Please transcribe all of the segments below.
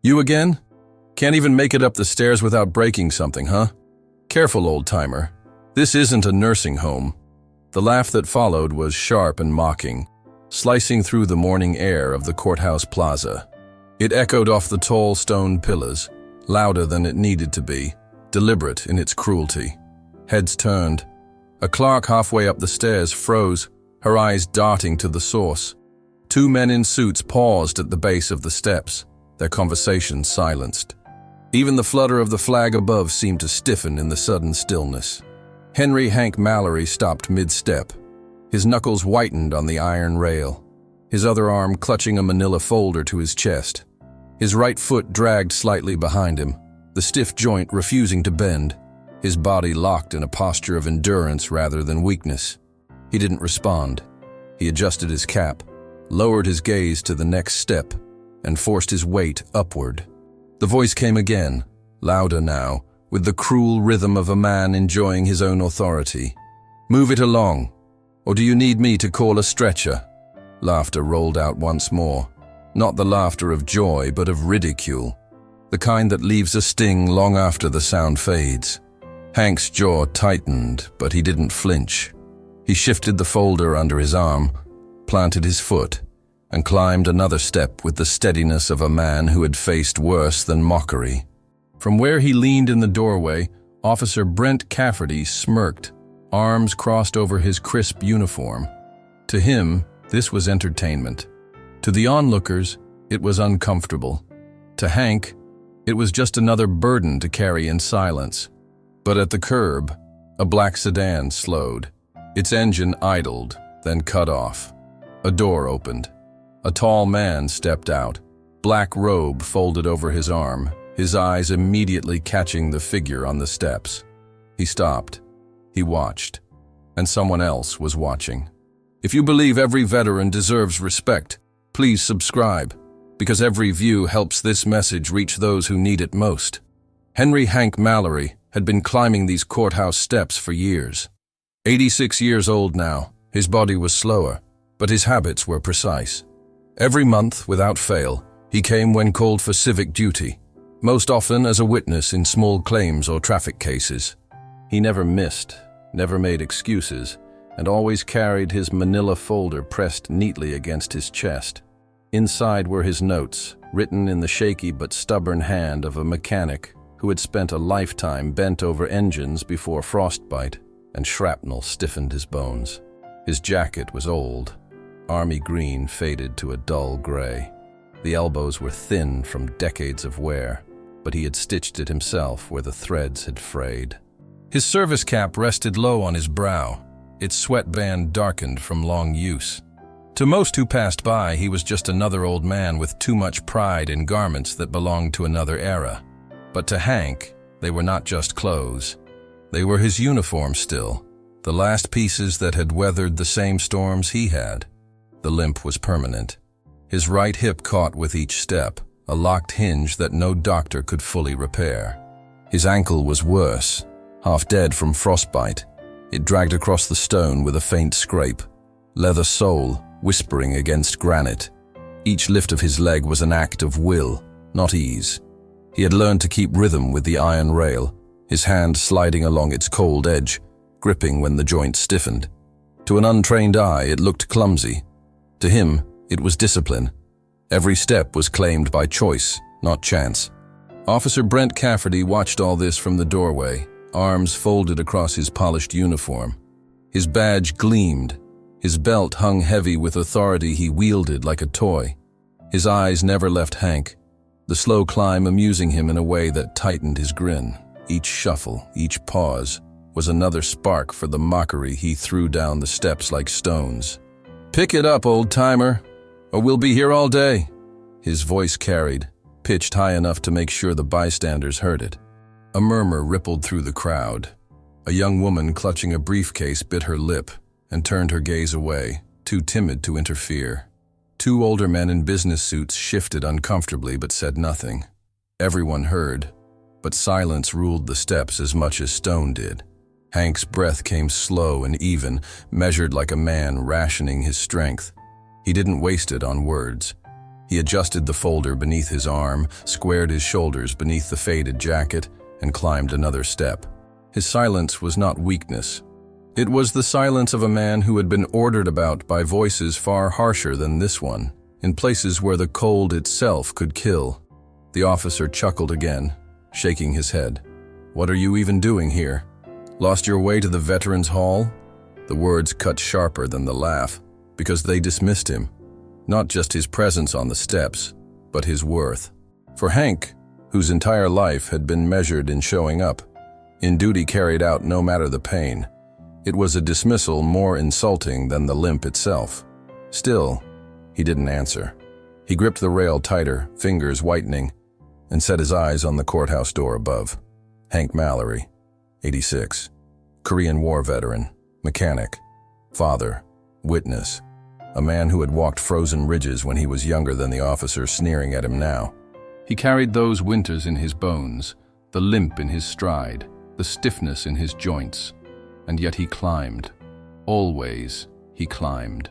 You again? Can't even make it up the stairs without breaking something, huh? Careful, old-timer. This isn't a nursing home. The laugh that followed was sharp and mocking, slicing through the morning air of the courthouse plaza. It echoed off the tall stone pillars, louder than it needed to be, deliberate in its cruelty. Heads turned. A clerk halfway up the stairs froze, her eyes darting to the source. Two men in suits paused at the base of the steps, their conversation silenced. Even the flutter of the flag above seemed to stiffen in the sudden stillness. Henry Hank Mallory stopped mid-step. His knuckles whitened on the iron rail, his other arm clutching a manila folder to his chest. His right foot dragged slightly behind him, the stiff joint refusing to bend, his body locked in a posture of endurance rather than weakness. He didn't respond. He adjusted his cap, lowered his gaze to the next step, and forced his weight upward. The voice came again, louder now, with the cruel rhythm of a man enjoying his own authority. "Move it along, or do you need me to call a stretcher?" Laughter rolled out once more, not the laughter of joy but of ridicule, the kind that leaves a sting long after the sound fades. Hank's jaw tightened, but he didn't flinch. He shifted the folder under his arm, planted his foot, and climbed another step with the steadiness of a man who had faced worse than mockery. From where he leaned in the doorway, Officer Brent Cafferty smirked, arms crossed over his crisp uniform. To him, this was entertainment. To the onlookers, it was uncomfortable. To Hank, it was just another burden to carry in silence. But at the curb, a black sedan slowed. Its engine idled, then cut off. A door opened. A tall man stepped out, black robe folded over his arm, his eyes immediately catching the figure on the steps. He stopped. He watched. And someone else was watching. If you believe every veteran deserves respect, please subscribe, because every view helps this message reach those who need it most. Henry Hank Mallory had been climbing these courthouse steps for years. 86 years old now, his body was slower, but his habits were precise. Every month, without fail, he came when called for civic duty, most often as a witness in small claims or traffic cases. He never missed, never made excuses, and always carried his manila folder pressed neatly against his chest. Inside were his notes, written in the shaky but stubborn hand of a mechanic who had spent a lifetime bent over engines before frostbite and shrapnel stiffened his bones. His jacket was old, army green faded to a dull gray. The elbows were thin from decades of wear, but he had stitched it himself where the threads had frayed. His service cap rested low on his brow, its sweatband darkened from long use. To most who passed by, he was just another old man with too much pride in garments that belonged to another era. But to Hank, they were not just clothes. They were his uniform still, the last pieces that had weathered the same storms he had. The limp was permanent. His right hip caught with each step, a locked hinge that no doctor could fully repair. His ankle was worse, half dead from frostbite. It dragged across the stone with a faint scrape, leather sole whispering against granite. Each lift of his leg was an act of will, not ease. He had learned to keep rhythm with the iron rail, his hand sliding along its cold edge, gripping when the joint stiffened. To an untrained eye, it looked clumsy. To him, it was discipline. Every step was claimed by choice, not chance. Officer Brent Cafferty watched all this from the doorway, arms folded across his polished uniform. His badge gleamed. His belt hung heavy with authority he wielded like a toy. His eyes never left Hank, the slow climb amusing him in a way that tightened his grin. Each shuffle, each pause, was another spark for the mockery he threw down the steps like stones. "Pick it up, old-timer, or we'll be here all day." His voice carried, pitched high enough to make sure the bystanders heard it. A murmur rippled through the crowd. A young woman clutching a briefcase bit her lip and turned her gaze away, too timid to interfere. Two older men in business suits shifted uncomfortably but said nothing. Everyone heard, but silence ruled the steps as much as stone did. Hank's breath came slow and even, measured like a man rationing his strength. He didn't waste it on words. He adjusted the folder beneath his arm, squared his shoulders beneath the faded jacket, and climbed another step. His silence was not weakness. It was the silence of a man who had been ordered about by voices far harsher than this one, in places where the cold itself could kill. The officer chuckled again, shaking his head. "What are you even doing here? Lost your way to the Veterans Hall?" The words cut sharper than the laugh, because they dismissed him. Not just his presence on the steps, but his worth. For Hank, whose entire life had been measured in showing up, in duty carried out no matter the pain, it was a dismissal more insulting than the limp itself. Still, he didn't answer. He gripped the rail tighter, fingers whitening, and set his eyes on the courthouse door above. Hank Mallory, 86, Korean War veteran, mechanic, father, witness, a man who had walked frozen ridges when he was younger than the officer sneering at him now. He carried those winters in his bones, the limp in his stride, the stiffness in his joints, and yet he climbed. Always he climbed.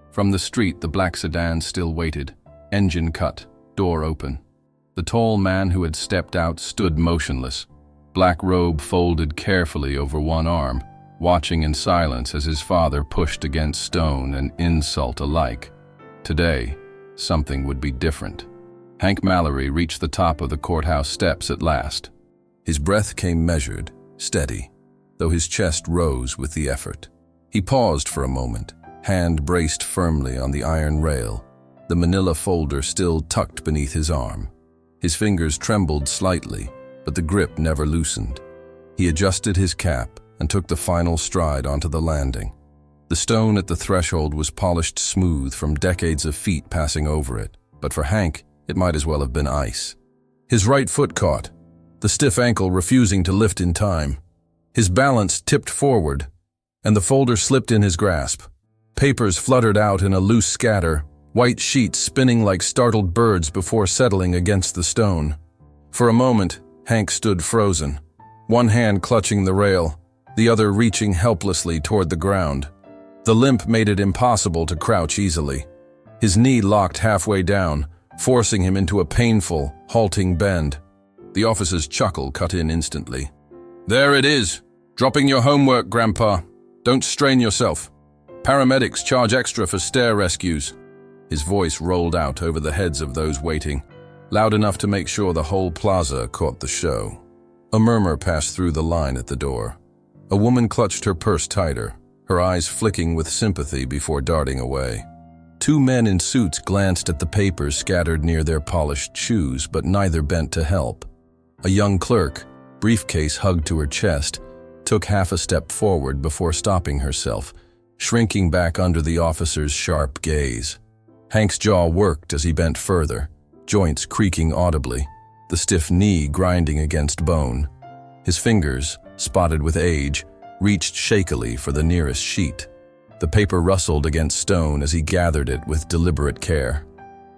From the street, the black sedan still waited, engine cut, door open. The tall man who had stepped out stood motionless, black robe folded carefully over one arm, watching in silence as his father pushed against stone and insult alike. Today, something would be different. Hank Mallory reached the top of the courthouse steps at last. His breath came measured, steady, though his chest rose with the effort. He paused for a moment, hand braced firmly on the iron rail, the manila folder still tucked beneath his arm. His fingers trembled slightly, but the grip never loosened. He adjusted his cap and took the final stride onto the landing. The stone at the threshold was polished smooth from decades of feet passing over it, but for Hank, it might as well have been ice. His right foot caught, the stiff ankle refusing to lift in time. His balance tipped forward, and the folder slipped in his grasp. Papers fluttered out in a loose scatter, white sheets spinning like startled birds before settling against the stone. For a moment, Hank stood frozen, one hand clutching the rail, the other reaching helplessly toward the ground. The limp made it impossible to crouch easily. His knee locked halfway down, forcing him into a painful, halting bend. The officer's chuckle cut in instantly. "There it is. Dropping your homework, Grandpa. Don't strain yourself. Paramedics charge extra for stair rescues." His voice rolled out over the heads of those waiting, loud enough to make sure the whole plaza caught the show. A murmur passed through the line at the door. A woman clutched her purse tighter, her eyes flicking with sympathy before darting away. Two men in suits glanced at the papers scattered near their polished shoes, but neither bent to help. A young clerk, briefcase hugged to her chest, took half a step forward before stopping herself, shrinking back under the officer's sharp gaze. Hank's jaw worked as he bent further, joints creaking audibly, the stiff knee grinding against bone. His fingers, spotted with age, reached shakily for the nearest sheet. The paper rustled against stone as he gathered it with deliberate care.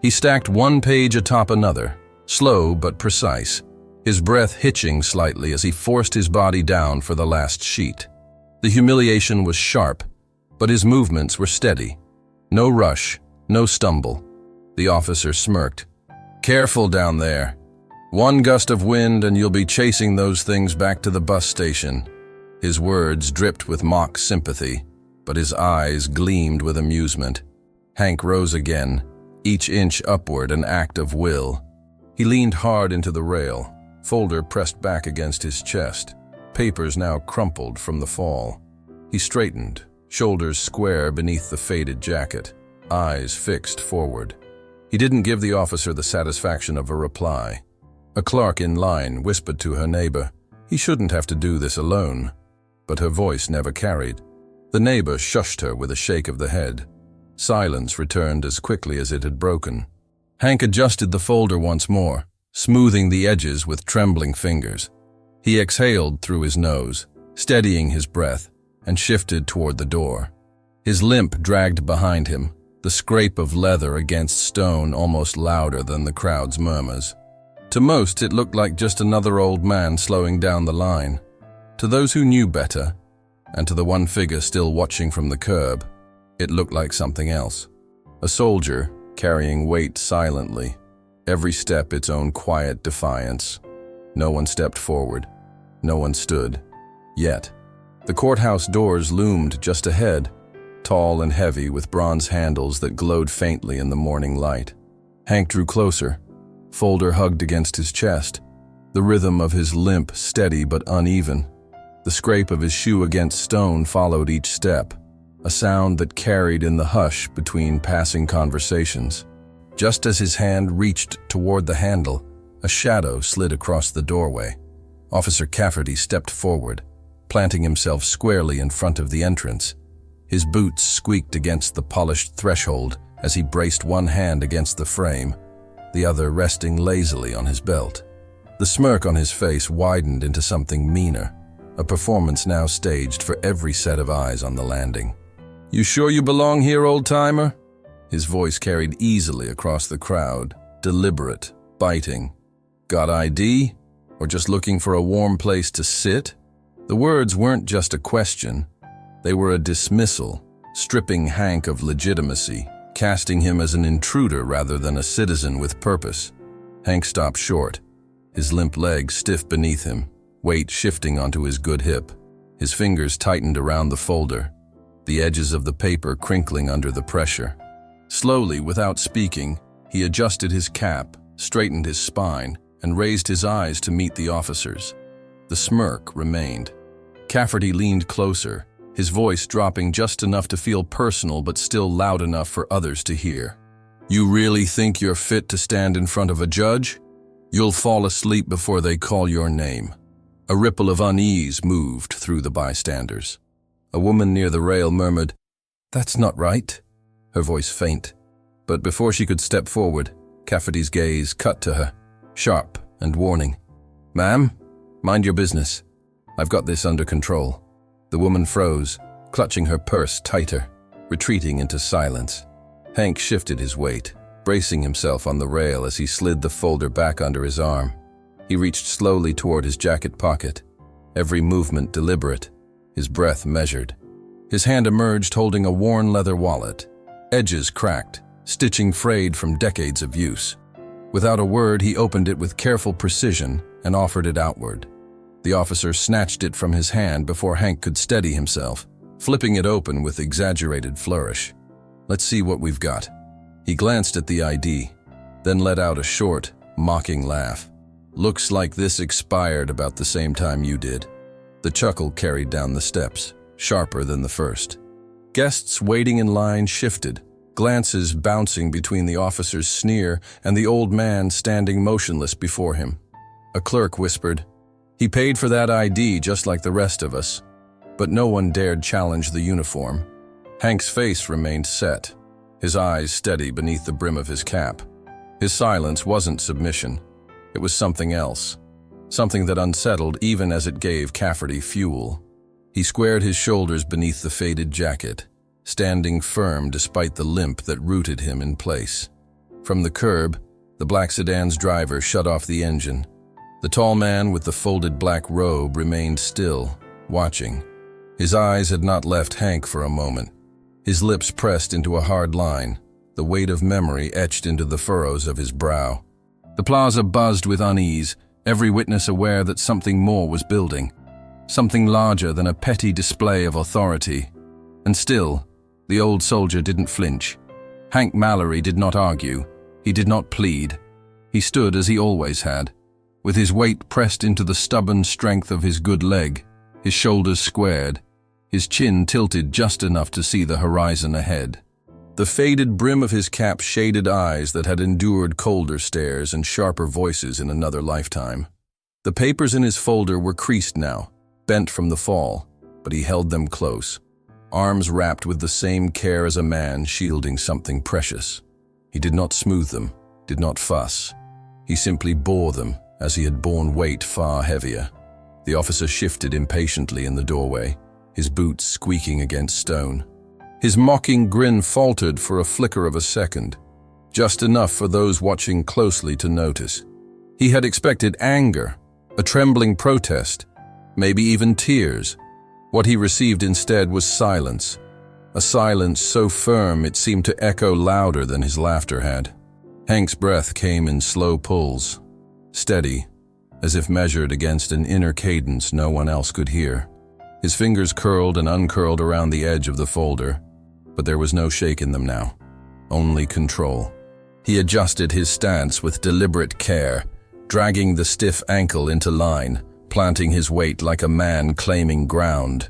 He stacked one page atop another, slow but precise, his breath hitching slightly as he forced his body down for the last sheet. The humiliation was sharp, but his movements were steady. No rush, no stumble. The officer smirked. "Careful down there. One gust of wind and you'll be chasing those things back to the bus station." His words dripped with mock sympathy, but his eyes gleamed with amusement. Hank rose again, each inch upward an act of will. He leaned hard into the rail, folder pressed back against his chest, papers now crumpled from the fall. He straightened, shoulders square beneath the faded jacket, eyes fixed forward. He didn't give the officer the satisfaction of a reply. A clerk in line whispered to her neighbor, he shouldn't have to do this alone. But her voice never carried. The neighbor shushed her with a shake of the head. Silence returned as quickly as it had broken. Hank adjusted the folder once more, smoothing the edges with trembling fingers. He exhaled through his nose, steadying his breath, and shifted toward the door. His limp dragged behind him, the scrape of leather against stone almost louder than the crowd's murmurs. To most, it looked like just another old man slowing down the line. To those who knew better, and to the one figure still watching from the curb, it looked like something else. A soldier, carrying weight silently, every step its own quiet defiance. No one stepped forward. No one stood. Yet, the courthouse doors loomed just ahead, tall and heavy with bronze handles that glowed faintly in the morning light. Hank drew closer, folder hugged against his chest, the rhythm of his limp steady but uneven. The scrape of his shoe against stone followed each step, a sound that carried in the hush between passing conversations. Just as his hand reached toward the handle, a shadow slid across the doorway. Officer Cafferty stepped forward, planting himself squarely in front of the entrance. His boots squeaked against the polished threshold as he braced one hand against the frame, the other resting lazily on his belt. The smirk on his face widened into something meaner, a performance now staged for every set of eyes on the landing. "You sure you belong here, old-timer?" His voice carried easily across the crowd, deliberate, biting. "Got ID? Or just looking for a warm place to sit?" The words weren't just a question. They were a dismissal, stripping Hank of legitimacy, casting him as an intruder rather than a citizen with purpose. Hank stopped short, his limp legs stiff beneath him, weight shifting onto his good hip. His fingers tightened around the folder, the edges of the paper crinkling under the pressure. Slowly, without speaking, he adjusted his cap, straightened his spine, and raised his eyes to meet the officers. The smirk remained. Cafferty leaned closer, his voice dropping just enough to feel personal but still loud enough for others to hear. "You really think you're fit to stand in front of a judge? You'll fall asleep before they call your name." A ripple of unease moved through the bystanders. A woman near the rail murmured, "That's not right," her voice faint. But before she could step forward, Cafferty's gaze cut to her, sharp and warning. "Ma'am, mind your business. I've got this under control." The woman froze, clutching her purse tighter, retreating into silence. Hank shifted his weight, bracing himself on the rail as he slid the folder back under his arm. He reached slowly toward his jacket pocket, every movement deliberate, his breath measured. His hand emerged holding a worn leather wallet, edges cracked, stitching frayed from decades of use. Without a word, he opened it with careful precision and offered it outward. The officer snatched it from his hand before Hank could steady himself, flipping it open with exaggerated flourish. "Let's see what we've got." He glanced at the ID, then let out a short, mocking laugh. "Looks like this expired about the same time you did." The chuckle carried down the steps, sharper than the first. Guests waiting in line shifted, glances bouncing between the officer's sneer and the old man standing motionless before him. A clerk whispered, "He paid for that ID just like the rest of us." But no one dared challenge the uniform. Hank's face remained set, his eyes steady beneath the brim of his cap. His silence wasn't submission. It was something else. Something that unsettled even as it gave Cafferty fuel. He squared his shoulders beneath the faded jacket, standing firm despite the limp that rooted him in place. From the curb, the black sedan's driver shut off the engine. The tall man with the folded black robe remained still, watching. His eyes had not left Hank for a moment. His lips pressed into a hard line, the weight of memory etched into the furrows of his brow. The plaza buzzed with unease, every witness aware that something more was building, something larger than a petty display of authority. And still, the old soldier didn't flinch. Hank Mallory did not argue. He did not plead. He stood as he always had, with his weight pressed into the stubborn strength of his good leg, his shoulders squared, his chin tilted just enough to see the horizon ahead. The faded brim of his cap shaded eyes that had endured colder stares and sharper voices in another lifetime. The papers in his folder were creased now, bent from the fall, but he held them close, arms wrapped with the same care as a man shielding something precious. He did not smooth them, did not fuss. He simply bore them as he had borne weight far heavier. The officer shifted impatiently in the doorway, his boots squeaking against stone. His mocking grin faltered for a flicker of a second, just enough for those watching closely to notice. He had expected anger, a trembling protest, maybe even tears. What he received instead was silence, a silence so firm it seemed to echo louder than his laughter had. Hank's breath came in slow pulls, steady, as if measured against an inner cadence no one else could hear. His fingers curled and uncurled around the edge of the folder, but there was no shake in them now, only control. He adjusted his stance with deliberate care, dragging the stiff ankle into line, planting his weight like a man claiming ground.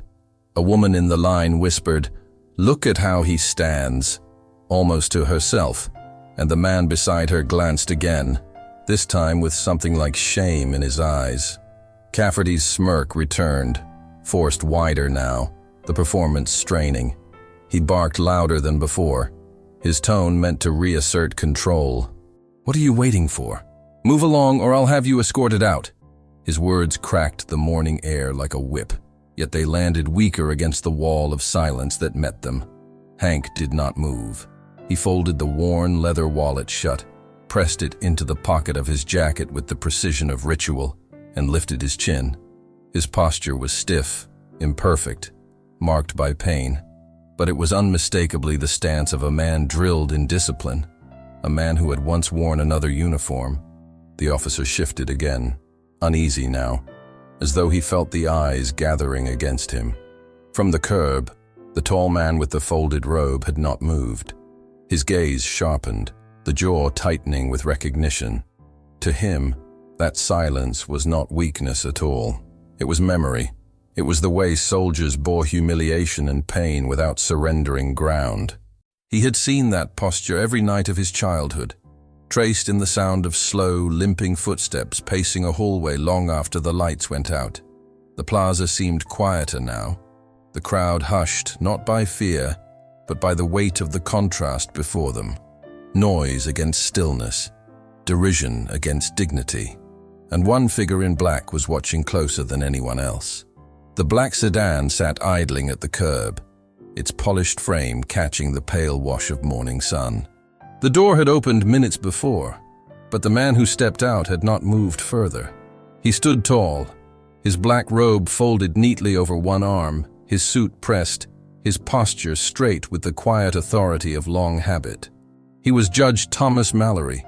A woman in the line whispered, "Look at how he stands," almost to herself, and the man beside her glanced again, this time with something like shame in his eyes. Cafferty's smirk returned, forced wider now, the performance straining. He barked louder than before, his tone meant to reassert control. "What are you waiting for? Move along or I'll have you escorted out." His words cracked the morning air like a whip, yet they landed weaker against the wall of silence that met them. Hank did not move. He folded the worn leather wallet shut, pressed it into the pocket of his jacket with the precision of ritual, and lifted his chin. His posture was stiff, imperfect, marked by pain, but it was unmistakably the stance of a man drilled in discipline, a man who had once worn another uniform. The officer shifted again, uneasy now, as though he felt the eyes gathering against him. From the curb, the tall man with the folded robe had not moved. His gaze sharpened, the jaw tightening with recognition. To him, that silence was not weakness at all. It was memory. It was the way soldiers bore humiliation and pain without surrendering ground. He had seen that posture every night of his childhood, traced in the sound of slow, limping footsteps pacing a hallway long after the lights went out. The plaza seemed quieter now, the crowd hushed not by fear, but by the weight of the contrast before them. Noise against stillness, derision against dignity, and one figure in black was watching closer than anyone else. The black sedan sat idling at the curb, its polished frame catching the pale wash of morning sun. The door had opened minutes before, but the man who stepped out had not moved further. He stood tall, his black robe folded neatly over one arm, his suit pressed, his posture straight with the quiet authority of long habit. He was Judge Thomas Mallory,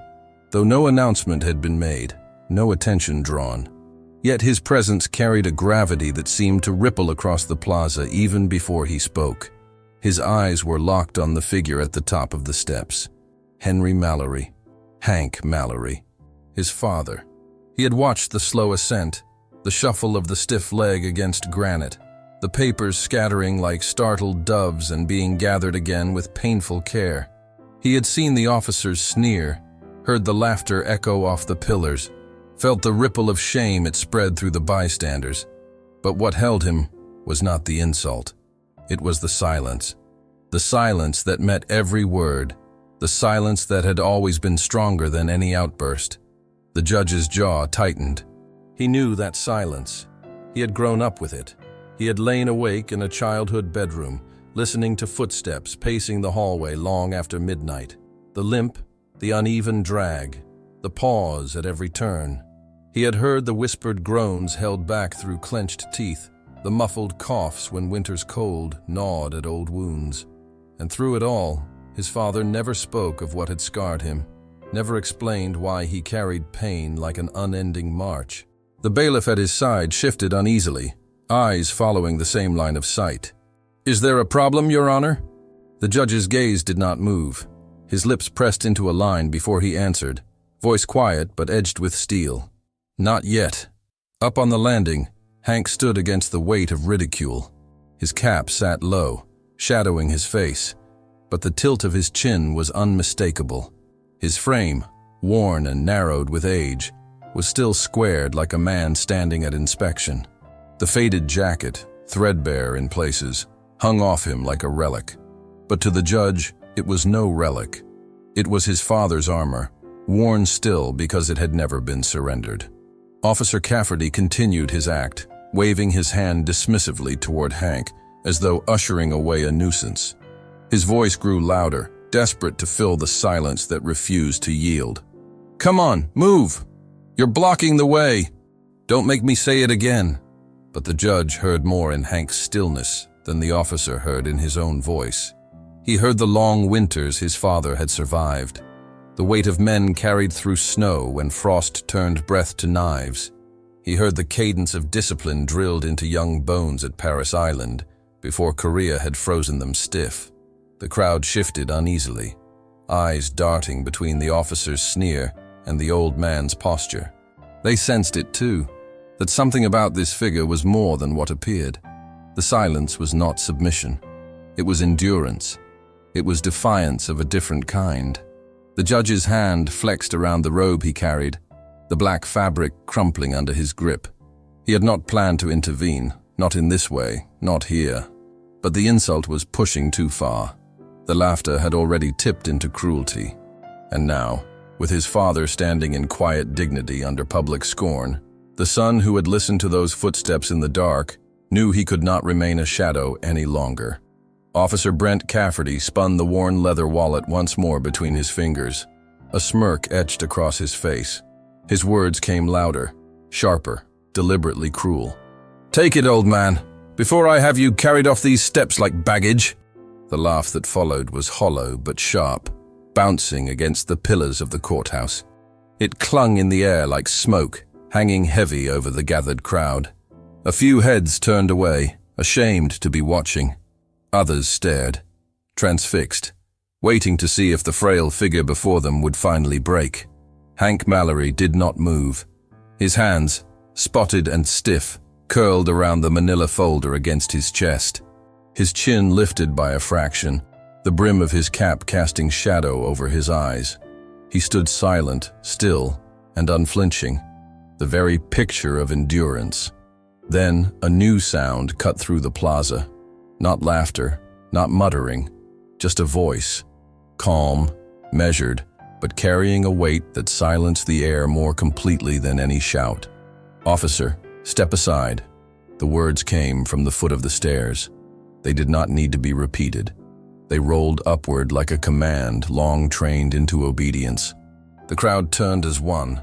though no announcement had been made, no attention drawn. Yet his presence carried a gravity that seemed to ripple across the plaza even before he spoke. His eyes were locked on the figure at the top of the steps. Henry Mallory, Hank Mallory, his father. He had watched the slow ascent, the shuffle of the stiff leg against granite, the papers scattering like startled doves and being gathered again with painful care. He had seen the officers sneer, heard the laughter echo off the pillars, felt the ripple of shame it spread through the bystanders. But what held him was not the insult. It was the silence that met every word, the silence that had always been stronger than any outburst. The judge's jaw tightened. He knew that silence. He had grown up with it. He had lain awake in a childhood bedroom, listening to footsteps pacing the hallway long after midnight. The limp, the uneven drag, the pause at every turn. He had heard the whispered groans held back through clenched teeth, the muffled coughs when winter's cold gnawed at old wounds. And through it all, his father never spoke of what had scarred him, never explained why he carried pain like an unending march. The bailiff at his side shifted uneasily, eyes following the same line of sight. "Is there a problem, Your Honor?" The judge's gaze did not move. His lips pressed into a line before he answered, voice quiet but edged with steel. "Not yet." Up on the landing, Hank stood against the weight of ridicule. His cap sat low, shadowing his face, but the tilt of his chin was unmistakable. His frame, worn and narrowed with age, was still squared like a man standing at inspection. The faded jacket, threadbare in places, hung off him like a relic. But to the judge, it was no relic. It was his father's armor, worn still because it had never been surrendered. Officer Cafferty continued his act, waving his hand dismissively toward Hank, as though ushering away a nuisance. His voice grew louder, desperate to fill the silence that refused to yield. "Come on, move! You're blocking the way! Don't make me say it again!" But the judge heard more in Hank's stillness than the officer heard in his own voice. He heard the long winters his father had survived, the weight of men carried through snow when frost turned breath to knives. He heard the cadence of discipline drilled into young bones at Paris Island before Korea had frozen them stiff. The crowd shifted uneasily, eyes darting between the officer's sneer and the old man's posture. They sensed it too, that something about this figure was more than what appeared. The silence was not submission. It was endurance. It was defiance of a different kind. The judge's hand flexed around the robe he carried, the black fabric crumpling under his grip. He had not planned to intervene, not in this way, not here. But the insult was pushing too far. The laughter had already tipped into cruelty. And now, with his father standing in quiet dignity under public scorn, the son who had listened to those footsteps in the dark knew he could not remain a shadow any longer. Officer Brent Cafferty spun the worn leather wallet once more between his fingers. A smirk etched across his face. His words came louder, sharper, deliberately cruel. "Take it, old man, before I have you carried off these steps like baggage." The laugh that followed was hollow but sharp, bouncing against the pillars of the courthouse. It clung in the air like smoke, hanging heavy over the gathered crowd. A few heads turned away, ashamed to be watching. Others stared, transfixed, waiting to see if the frail figure before them would finally break. Hank Mallory did not move. His hands, spotted and stiff, curled around the manila folder against his chest. His chin lifted by a fraction, the brim of his cap casting shadow over his eyes. He stood silent, still, and unflinching, the very picture of endurance. Then a new sound cut through the plaza. Not laughter, not muttering, just a voice, calm, measured, but carrying a weight that silenced the air more completely than any shout. "Officer, step aside." The words came from the foot of the stairs. They did not need to be repeated. They rolled upward like a command long trained into obedience. The crowd turned as one.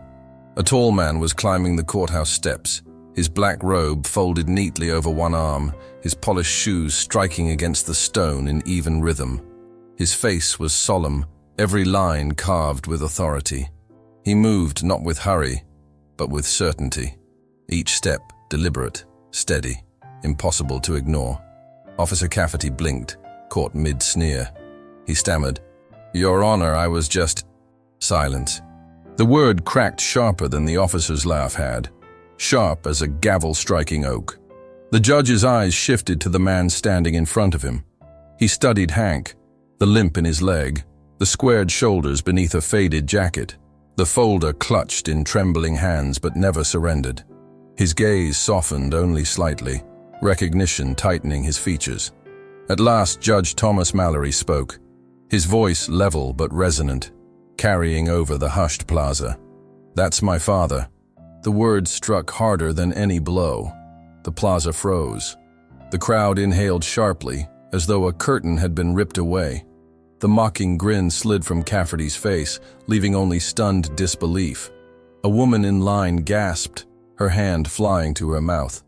A tall man was climbing the courthouse steps, his black robe folded neatly over one arm, his polished shoes striking against the stone in even rhythm. His face was solemn, every line carved with authority. He moved not with hurry, but with certainty. Each step deliberate, steady, impossible to ignore. Officer Cafferty blinked, caught mid-sneer. He stammered, "Your Honor, I was just—" Silence. The word cracked sharper than the officer's laugh had, sharp as a gavel striking oak. The judge's eyes shifted to the man standing in front of him. He studied Hank, the limp in his leg, the squared shoulders beneath a faded jacket, the folder clutched in trembling hands but never surrendered. His gaze softened only slightly, recognition tightening his features. At last, Judge Thomas Mallory spoke, his voice level but resonant, carrying over the hushed plaza. "That's my father." The words struck harder than any blow. The plaza froze. The crowd inhaled sharply, as though a curtain had been ripped away. The mocking grin slid from Cafferty's face, leaving only stunned disbelief. A woman in line gasped, her hand flying to her mouth.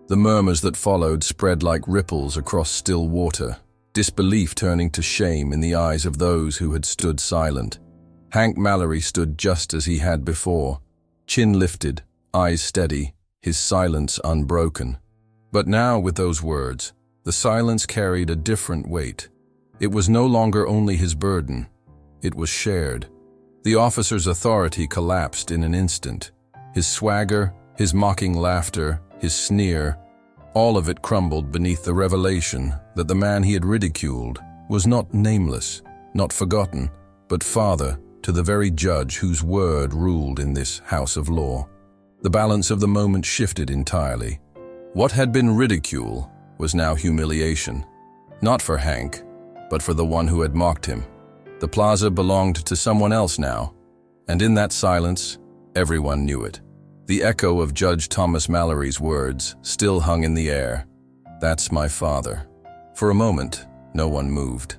The murmurs that followed spread like ripples across still water, disbelief turning to shame in the eyes of those who had stood silent. Hank Mallory stood just as he had before, chin lifted, eyes steady, his silence unbroken. But now, with those words, the silence carried a different weight. It was no longer only his burden. It was shared. The officer's authority collapsed in an instant. His swagger, his mocking laughter, his sneer, all of it crumbled beneath the revelation that the man he had ridiculed was not nameless, not forgotten, but father to the very judge whose word ruled in this house of law. The balance of the moment shifted entirely. What had been ridicule was now humiliation, not for Hank, but for the one who had mocked him. The plaza belonged to someone else now, and in that silence, everyone knew it. The echo of Judge Thomas Mallory's words still hung in the air. "That's my father." For a moment, no one moved.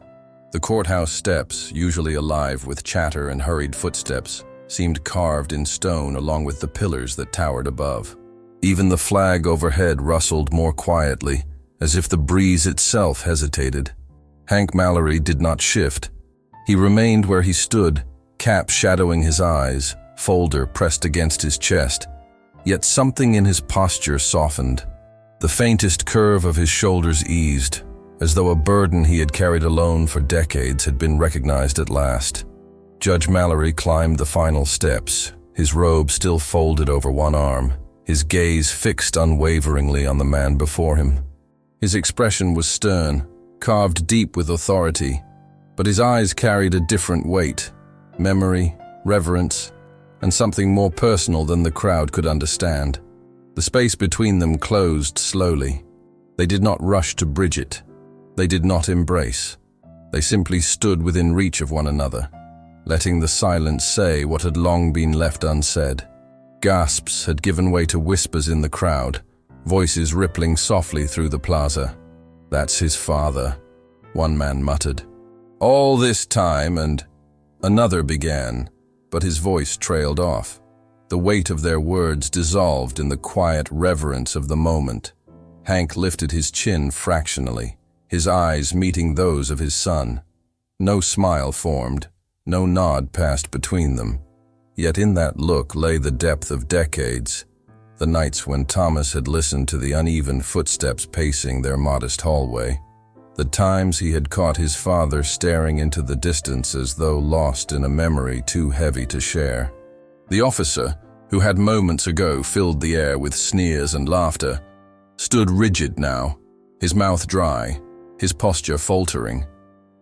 The courthouse steps, usually alive with chatter and hurried footsteps, seemed carved in stone along with the pillars that towered above. Even the flag overhead rustled more quietly, as if the breeze itself hesitated. Hank Mallory did not shift. He remained where he stood, cap shadowing his eyes, folder pressed against his chest. Yet something in his posture softened. The faintest curve of his shoulders eased, as though a burden he had carried alone for decades had been recognized at last. Judge Mallory climbed the final steps, his robe still folded over one arm, his gaze fixed unwaveringly on the man before him. His expression was stern, carved deep with authority, but his eyes carried a different weight, memory, reverence, and something more personal than the crowd could understand. The space between them closed slowly. They did not rush to bridge it. They did not embrace. They simply stood within reach of one another, letting the silence say what had long been left unsaid. Gasps had given way to whispers in the crowd, voices rippling softly through the plaza. "That's his father," one man muttered. "All this time," and another began, but his voice trailed off. The weight of their words dissolved in the quiet reverence of the moment. Hank lifted his chin fractionally, his eyes meeting those of his son. No smile formed, no nod passed between them. Yet in that look lay the depth of decades, the nights when Thomas had listened to the uneven footsteps pacing their modest hallway, the times he had caught his father staring into the distance as though lost in a memory too heavy to share. The officer, who had moments ago filled the air with sneers and laughter, stood rigid now, his mouth dry, his posture faltering.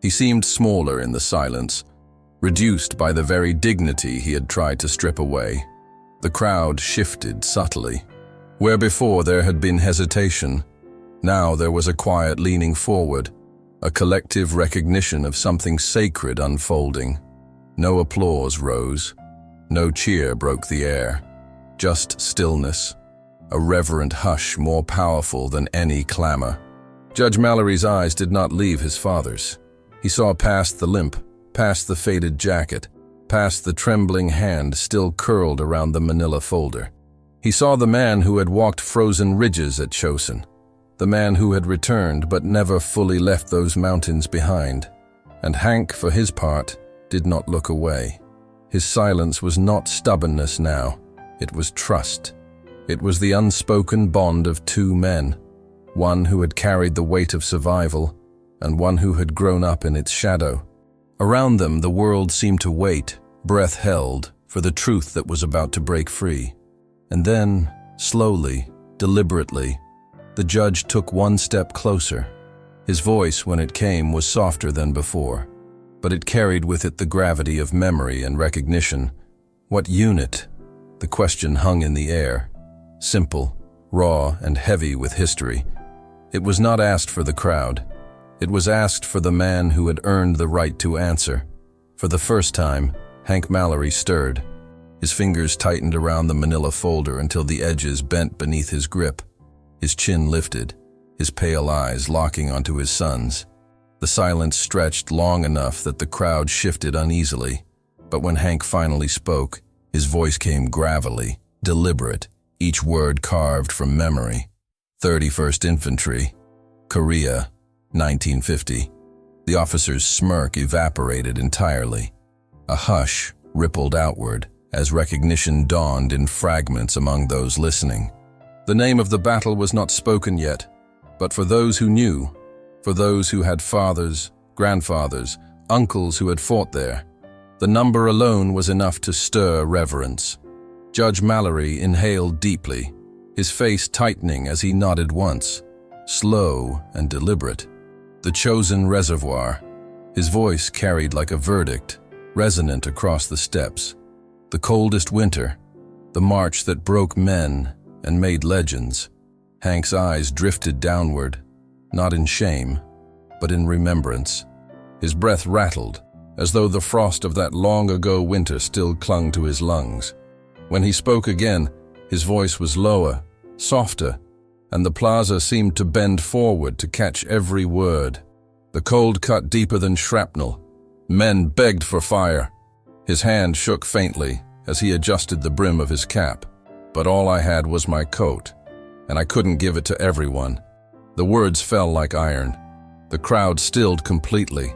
He seemed smaller in the silence, reduced by the very dignity he had tried to strip away. The crowd shifted subtly. Where before there had been hesitation, now there was a quiet leaning forward, a collective recognition of something sacred unfolding. No applause rose. No cheer broke the air. Just stillness, a reverent hush more powerful than any clamor. Judge Mallory's eyes did not leave his father's. He saw past the limp, past the faded jacket, past the trembling hand still curled around the manila folder. He saw the man who had walked frozen ridges at Chosin, the man who had returned but never fully left those mountains behind. And Hank, for his part, did not look away. His silence was not stubbornness now, it was trust. It was the unspoken bond of two men, one who had carried the weight of survival, and one who had grown up in its shadow. Around them the world seemed to wait, breath held, for the truth that was about to break free. And then, slowly, deliberately, the judge took one step closer. His voice, when it came, was softer than before, but it carried with it the gravity of memory and recognition. What unit? The question hung in the air, simple, raw, and heavy with history. It was not asked for the crowd. It was asked for the man who had earned the right to answer. For the first time, Hank Mallory stirred. His fingers tightened around the manila folder until the edges bent beneath his grip. His chin lifted, his pale eyes locking onto his son's. The silence stretched long enough that the crowd shifted uneasily, but when Hank finally spoke, his voice came gravelly, deliberate, each word carved from memory. 31st Infantry, Korea, 1950. The officer's smirk evaporated entirely. A hush rippled outward as recognition dawned in fragments among those listening. The name of the battle was not spoken yet, but for those who knew, for those who had fathers, grandfathers, uncles who had fought there, the number alone was enough to stir reverence. Judge Mallory inhaled deeply, his face tightening as he nodded once, slow and deliberate. The chosen reservoir, his voice carried like a verdict, resonant across the steppes. The coldest winter, the march that broke men and made legends. Hank's eyes drifted downward, not in shame, but in remembrance. His breath rattled, as though the frost of that long-ago winter still clung to his lungs. When he spoke again, his voice was lower, softer, and the plaza seemed to bend forward to catch every word. The cold cut deeper than shrapnel. Men begged for fire. His hand shook faintly as he adjusted the brim of his cap. But all I had was my coat, and I couldn't give it to everyone. The words fell like iron. The crowd stilled completely.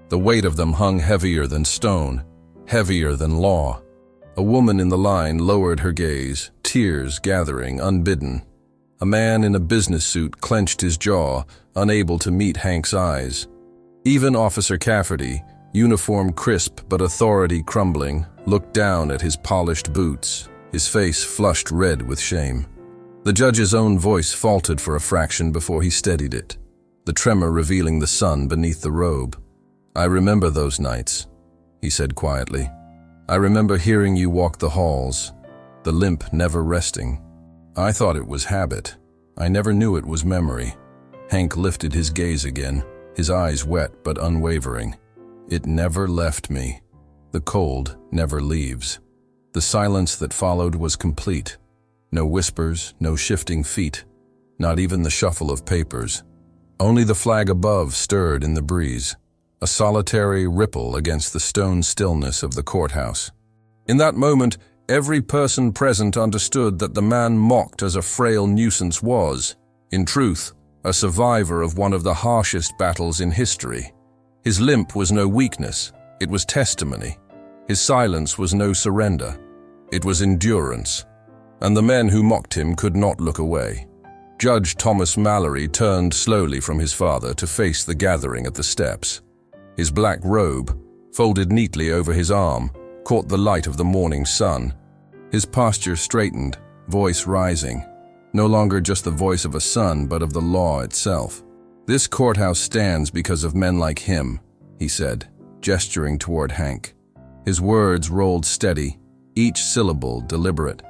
The weight of them hung heavier than stone, heavier than law. A woman in the line lowered her gaze, tears gathering unbidden. A man in a business suit clenched his jaw, unable to meet Hank's eyes. Even Officer Cafferty, uniform crisp but authority crumbling, looked down at his polished boots, his face flushed red with shame. The judge's own voice faltered for a fraction before he steadied it, the tremor revealing the sun beneath the robe. "I remember those nights," he said quietly. "I remember hearing you walk the halls, the limp never resting. I thought it was habit. I never knew it was memory." Hank lifted his gaze again, his eyes wet but unwavering. "It never left me. The cold never leaves." The silence that followed was complete. No whispers, no shifting feet, not even the shuffle of papers. Only the flag above stirred in the breeze, a solitary ripple against the stone stillness of the courthouse. In that moment, every person present understood that the man mocked as a frail nuisance was, in truth, a survivor of one of the harshest battles in history. His limp was no weakness, it was testimony. His silence was no surrender, it was endurance. And the men who mocked him could not look away. Judge Thomas Mallory turned slowly from his father to face the gathering at the steps. His black robe, folded neatly over his arm, caught the light of the morning sun. His posture straightened, voice rising, no longer just the voice of a son but of the law itself. "This courthouse stands because of men like him," he said, gesturing toward Hank. His words rolled steady, each syllable deliberate.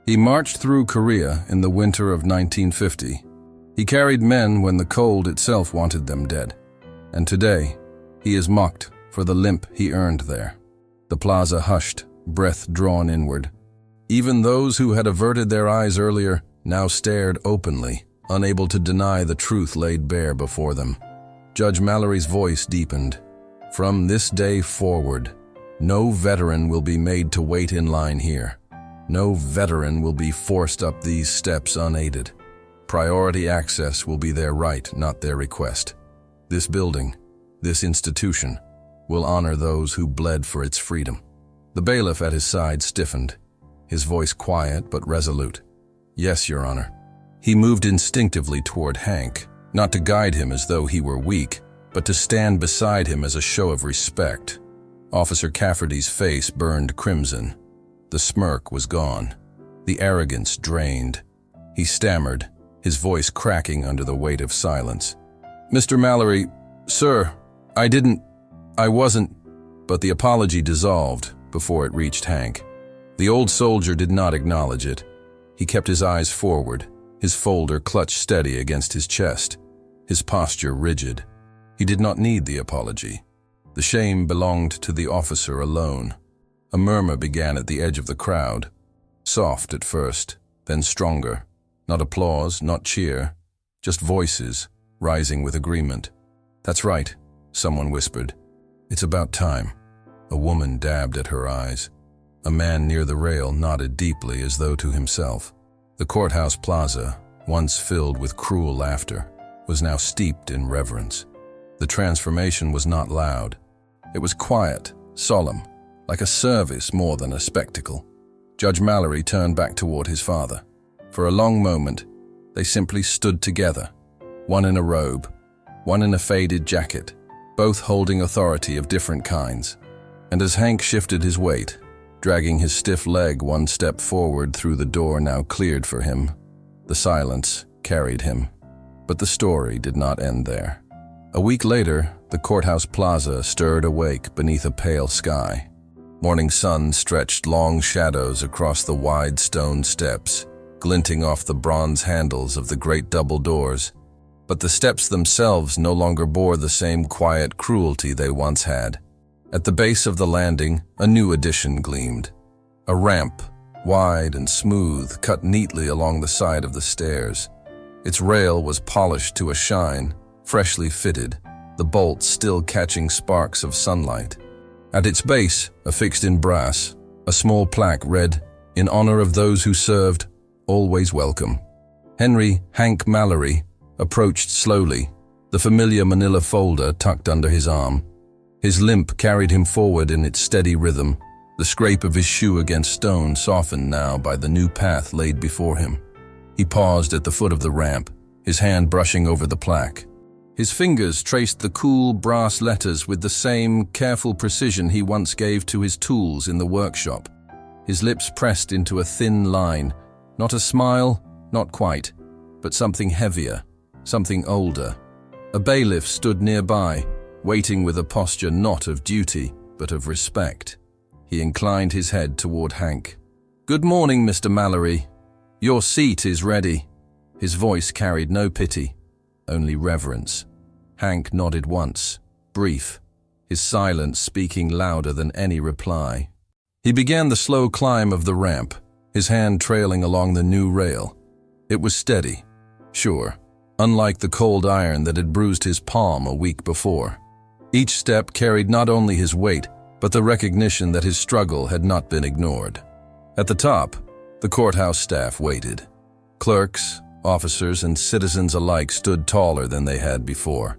He marched through Korea in the winter of 1950. He carried men when the cold itself wanted them dead. And today, he is mocked for the limp he earned there. The plaza hushed, breath drawn inward. Even those who had averted their eyes earlier now stared openly, unable to deny the truth laid bare before them. Judge Mallory's voice deepened. "From this day forward, no veteran will be made to wait in line here. No veteran will be forced up these steps unaided. Priority access will be their right, not their request. This building, this institution, will honor those who bled for its freedom." The bailiff at his side stiffened, his voice quiet but resolute. "Yes, Your Honor." He moved instinctively toward Hank, not to guide him as though he were weak, but to stand beside him as a show of respect. Officer Cafferty's face burned crimson. The smirk was gone, the arrogance drained. He stammered, his voice cracking under the weight of silence. "Mr. Mallory, sir, I wasn't," but the apology dissolved before it reached Hank. The old soldier did not acknowledge it. He kept his eyes forward, his folder clutched steady against his chest, his posture rigid. He did not need the apology. The shame belonged to the officer alone. A murmur began at the edge of the crowd, soft at first, then stronger. Not applause, not cheer, just voices, rising with agreement. "That's right," someone whispered. "It's about time." A woman dabbed at her eyes. A man near the rail nodded deeply as though to himself. The courthouse plaza, once filled with cruel laughter, was now steeped in reverence. The transformation was not loud. It was quiet, solemn, like a service more than a spectacle. Judge Mallory turned back toward his father. For a long moment, they simply stood together, one in a robe, one in a faded jacket, both holding authority of different kinds. And as Hank shifted his weight, dragging his stiff leg one step forward through the door now cleared for him, the silence carried him. But the story did not end there. A week later, the courthouse plaza stirred awake beneath a pale sky. Morning sun stretched long shadows across the wide stone steps, glinting off the bronze handles of the great double doors. But the steps themselves no longer bore the same quiet cruelty they once had. At the base of the landing, a new addition gleamed. A ramp, wide and smooth, cut neatly along the side of the stairs. Its rail was polished to a shine, freshly fitted, the bolts still catching sparks of sunlight. At its base, affixed in brass, a small plaque read, "In honor of those who served, always welcome. Henry Hank Mallory, approached slowly, the familiar manila folder tucked under his arm. His limp carried him forward in its steady rhythm, the scrape of his shoe against stone softened now by the new path laid before him. He paused at the foot of the ramp, his hand brushing over the plaque. His fingers traced the cool brass letters with the same careful precision he once gave to his tools in the workshop. His lips pressed into a thin line, not a smile, not quite, but something heavier, something older. A bailiff stood nearby, waiting with a posture not of duty, but of respect. He inclined his head toward Hank. "Good morning, Mr. Mallory. Your seat is ready." His voice carried no pity, only reverence. Hank nodded once, brief, his silence speaking louder than any reply. He began the slow climb of the ramp, his hand trailing along the new rail. It was steady, sure, unlike the cold iron that had bruised his palm a week before. Each step carried not only his weight, but the recognition that his struggle had not been ignored. At the top, the courthouse staff waited. Clerks, officers, and citizens alike stood taller than they had before,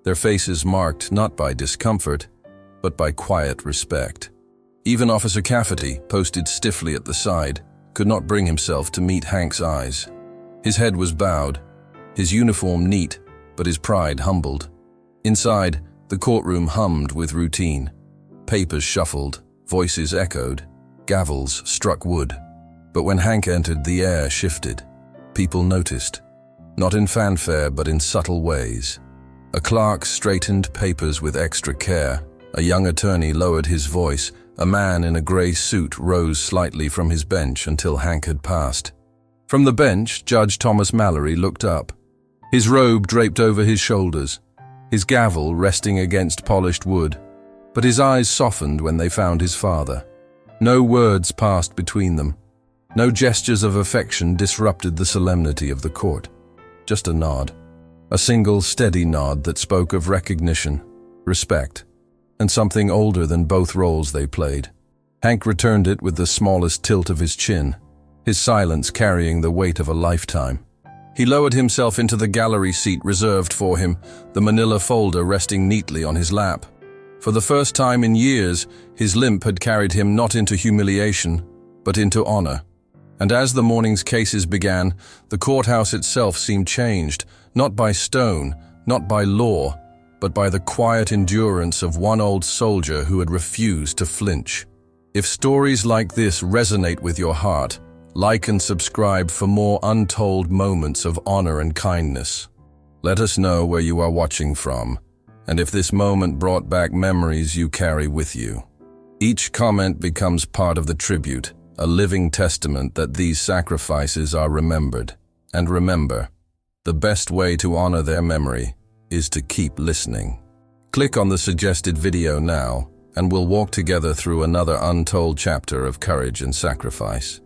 their faces marked not by discomfort, but by quiet respect. Even Officer Cafferty, posted stiffly at the side, could not bring himself to meet Hank's eyes. His head was bowed, his uniform neat, but his pride humbled. Inside, the courtroom hummed with routine. Papers shuffled, voices echoed, gavels struck wood. But when Hank entered, the air shifted. People noticed, not in fanfare but in subtle ways. A clerk straightened papers with extra care. A young attorney lowered his voice. A man in a gray suit rose slightly from his bench until Hank had passed. From the bench, Judge Thomas Mallory looked up, his robe draped over his shoulders, his gavel resting against polished wood. But his eyes softened when they found his father. No words passed between them. No gestures of affection disrupted the solemnity of the court. Just a nod. A single, steady nod that spoke of recognition, respect, and something older than both roles they played. Hank returned it with the smallest tilt of his chin, his silence carrying the weight of a lifetime. He lowered himself into the gallery seat reserved for him, the manila folder resting neatly on his lap. For the first time in years, his limp had carried him not into humiliation, but into honor. And as the morning's cases began, the courthouse itself seemed changed, not by stone, not by law, but by the quiet endurance of one old soldier who had refused to flinch. If stories like this resonate with your heart, like and subscribe for more untold moments of honor and kindness. Let us know where you are watching from, and if this moment brought back memories you carry with you. Each comment becomes part of the tribute, a living testament that these sacrifices are remembered. And remember, the best way to honor their memory is to keep listening. Click on the suggested video now, and we'll walk together through another untold chapter of courage and sacrifice.